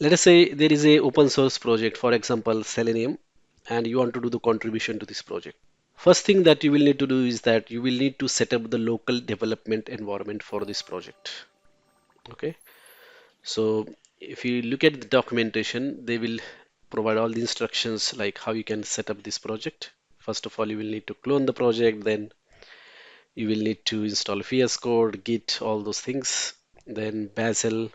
Let us say there is a open source project, for example, Selenium, and you want to do the contribution to this project. First thing that you will need to do is that you will need to set up the local development environment for this project. Okay, so if you look at the documentation, they will provide all the instructions like how you can set up this project. First of all, you will need to clone the project, then you will need to install VS Code, Git, all those things, then Bazel.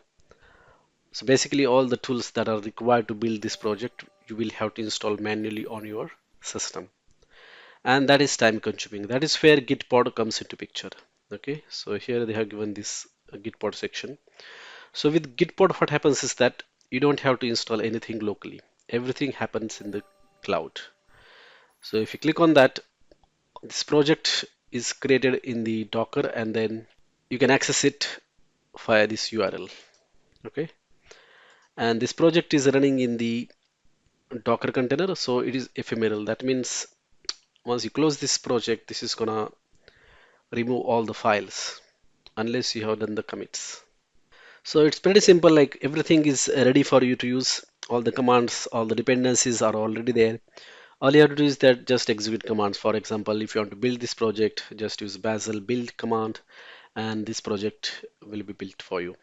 So basically, all the tools that are required to build this project, you will have to install manually on your system, and that is time consuming. That is where gitpod comes into picture. Okay, so here they have given this gitpod section. So with gitpod, what happens is that you don't have to install anything locally. Everything happens in the cloud. So if you click on that, this project is created in the Docker, and then you can access it via this URL. Okay, and this project is running in the Docker container, so it is ephemeral. That means once you close this project, this is gonna remove all the files unless you have done the commits. So it's pretty simple, like everything is ready for you to use. All the commands, all the dependencies are already there. All you have to do is that just execute commands. For example, if you want to build this project, just use bazel build command and this project will be built for you.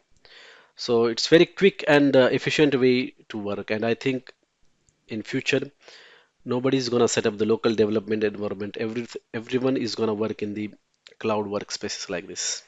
So it's very quick and efficient way to work. And I think in future, nobody is gonna set up the local development environment. Everyone is gonna work in the cloud workspaces like this.